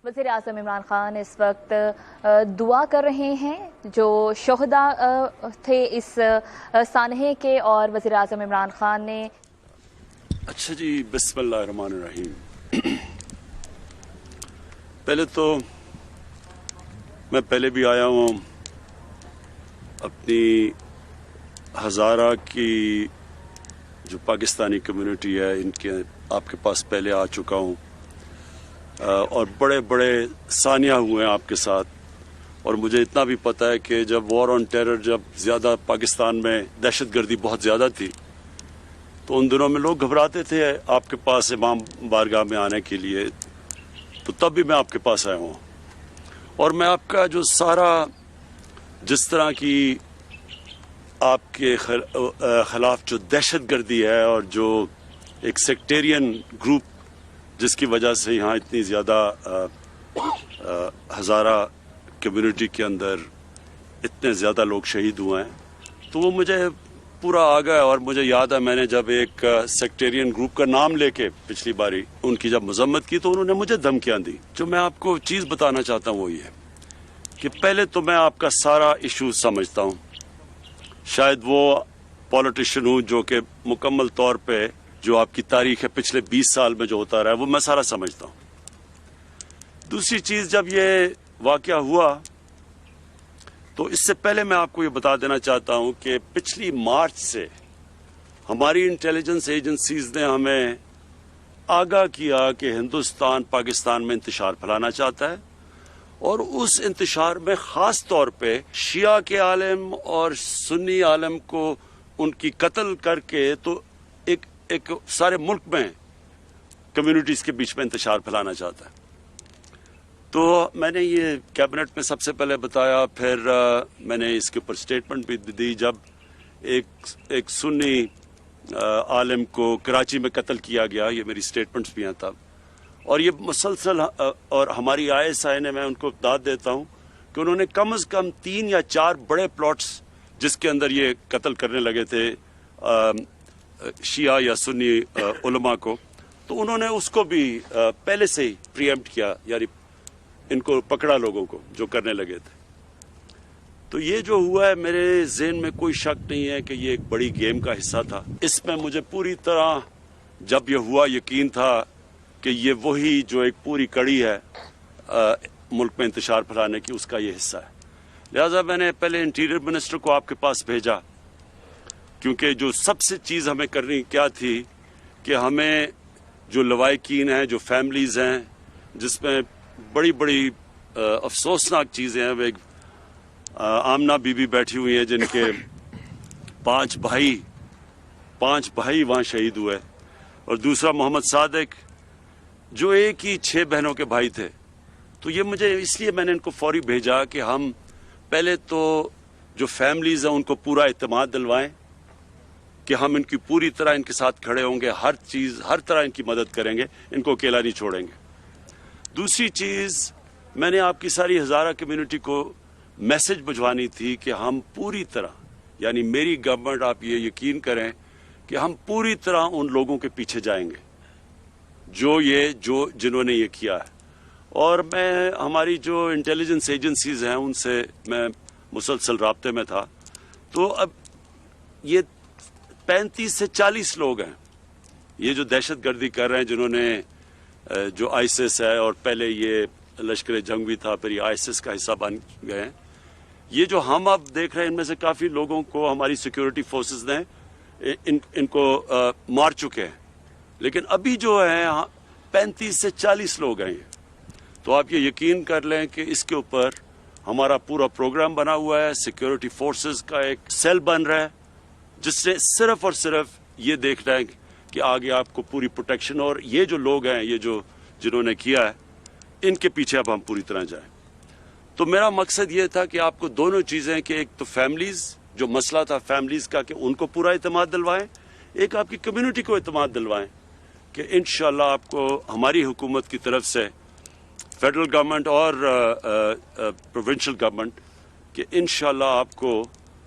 وزیر اعظم عمران خان اس وقت دعا کر رہے ہیں جو شہداء تھے اس سانحے کے، اور وزیر اعظم عمران خان نے اچھا جی، بسم اللہ الرحمن الرحیم۔ پہلے تو میں پہلے بھی آیا ہوں، اپنی ہزارہ کی جو پاکستانی کمیونٹی ہے ان کے آپ کے پاس پہلے آ چکا ہوں، اور بڑے بڑے ثانیہ ہوئے ہیں آپ کے ساتھ، اور مجھے اتنا بھی پتہ ہے کہ جب وار آن ٹیرر جب زیادہ پاکستان میں دہشت گردی بہت زیادہ تھی تو ان دنوں میں لوگ گھبراتے تھے آپ کے پاس امام بارگاہ میں آنے کے لیے، تو تب بھی میں آپ کے پاس آیا ہوں، اور میں آپ کا جو سارا جس طرح کی آپ کے خلاف جو دہشت گردی ہے اور جو ایک سیکٹیرین گروپ جس کی وجہ سے یہاں اتنی زیادہ ہزارہ کمیونٹی کے اندر اتنے زیادہ لوگ شہید ہوئے ہیں، تو وہ مجھے پورا آ گیا، اور مجھے یاد ہے میں نے جب ایک سیکٹیرین گروپ کا نام لے کے پچھلی باری ان کی جب مذمت کی تو انہوں نے مجھے دھمکیاں دی۔ جو میں آپ کو چیز بتانا چاہتا ہوں وہ یہ ہے کہ پہلے تو میں آپ کا سارا ایشو سمجھتا ہوں، شاید وہ پولیٹیشین ہوں جو کہ مکمل طور پہ جو آپ کی تاریخ ہے پچھلے 20 سال میں جو ہوتا رہا ہے وہ میں سارا سمجھتا ہوں۔ دوسری چیز، جب یہ واقعہ ہوا تو اس سے پہلے میں آپ کو یہ بتا دینا چاہتا ہوں کہ پچھلی مارچ سے ہماری انٹیلیجنس ایجنسیز نے ہمیں آگاہ کیا کہ ہندوستان پاکستان میں انتشار پھیلانا چاہتا ہے، اور اس انتشار میں خاص طور پہ شیعہ کے عالم اور سنی عالم کو ان کی قتل کر کے تو ایک سارے ملک میں کمیونٹیز کے بیچ میں انتشار پھیلانا چاہتا ہے۔ تو میں نے یہ کیبنٹ میں سب سے پہلے بتایا، پھر میں نے اس کے اوپر سٹیٹمنٹ بھی دی جب ایک سنی عالم کو کراچی میں قتل کیا گیا، یہ میری سٹیٹمنٹس بھی ہیں تب، اور یہ مسلسل، اور ہماری ISI نے، میں ان کو داد دیتا ہوں کہ انہوں نے کم از کم 3 یا 4 بڑے پلاٹس جس کے اندر یہ قتل کرنے لگے تھے شیعہ یا سنی علماء کو، تو انہوں نے اس کو بھی پہلے سے ہی پریمپٹ کیا، یعنی ان کو پکڑا لوگوں کو جو کرنے لگے تھے۔ تو یہ جو ہوا ہے میرے ذہن میں کوئی شک نہیں ہے کہ یہ ایک بڑی گیم کا حصہ تھا، اس میں مجھے پوری طرح جب یہ ہوا یقین تھا کہ یہ وہی جو ایک پوری کڑی ہے ملک میں انتشار پھیلانے کی، اس کا یہ حصہ ہے۔ لہٰذا میں نے پہلے انٹیریئر منسٹر کو آپ کے پاس بھیجا، کیونکہ جو سب سے چیز ہمیں کرنی کیا تھی کہ ہمیں جو لواحقین ہیں، جو فیملیز ہیں جس میں بڑی بڑی افسوسناک چیزیں ہیں، وہ ایک آمنہ بی بی بیٹھی ہوئی ہیں جن کے 5 بھائی وہاں شہید ہوئے، اور دوسرا محمد صادق جو ایک ہی 6 بہنوں کے بھائی تھے۔ تو یہ مجھے اس لیے میں نے ان کو فوری بھیجا کہ ہم پہلے تو جو فیملیز ہیں ان کو پورا اعتماد دلوائیں کہ ہم ان کی پوری طرح ان کے ساتھ کھڑے ہوں گے، ہر طرح ان کی مدد کریں گے، ان کو اکیلا نہیں چھوڑیں گے۔ دوسری چیز، میں نے آپ کی ساری ہزارہ کمیونٹی کو میسج بھجوانی تھی کہ ہم پوری طرح، یعنی میری گورنمنٹ، آپ یہ یقین کریں کہ ہم پوری طرح ان لوگوں کے پیچھے جائیں گے جنہوں نے یہ کیا ہے، اور میں ہماری جو انٹیلیجنس ایجنسیز ہیں ان سے میں مسلسل رابطے میں تھا۔ تو اب یہ 35 سے 40 لوگ ہیں یہ جو دہشت گردی کر رہے ہیں، جنہوں نے جو ISIS ہے، اور پہلے یہ لشکر جنگ بھی تھا، پھر یہ ISIS کا حصہ بن گئے ہیں۔ یہ جو ہم اب دیکھ رہے ہیں ان میں سے کافی لوگوں کو ہماری سیکیورٹی فورسز نے ان کو مار چکے ہیں، لیکن ابھی جو ہے 35 سے 40 لوگ ہیں یہ۔ تو آپ یہ یقین کر لیں کہ اس کے اوپر ہمارا پورا پروگرام بنا ہوا ہے، سیکیورٹی فورسز کا ایک سیل بن رہا ہے جس نے صرف اور صرف یہ دیکھنا ہے کہ آگے آپ کو پوری پروٹیکشن، اور یہ جو لوگ ہیں یہ جنہوں نے کیا ہے ان کے پیچھے اب ہم پوری طرح جائیں۔ تو میرا مقصد یہ تھا کہ آپ کو دونوں چیزیں، کہ ایک تو فیملیز، جو مسئلہ تھا فیملیز کا، کہ ان کو پورا اعتماد دلوائیں، ایک آپ کی کمیونٹی کو اعتماد دلوائیں کہ انشاءاللہ آپ کو ہماری حکومت کی طرف سے، فیڈرل گورنمنٹ اور پروونشل گورنمنٹ، کہ انشاءاللہ آپ کو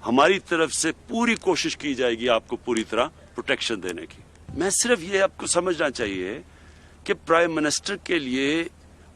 ہماری طرف سے پوری کوشش کی جائے گی آپ کو پوری طرح پروٹیکشن دینے کی۔ میں صرف یہ آپ کو سمجھنا چاہیے کہ پرائم منسٹر کے لیے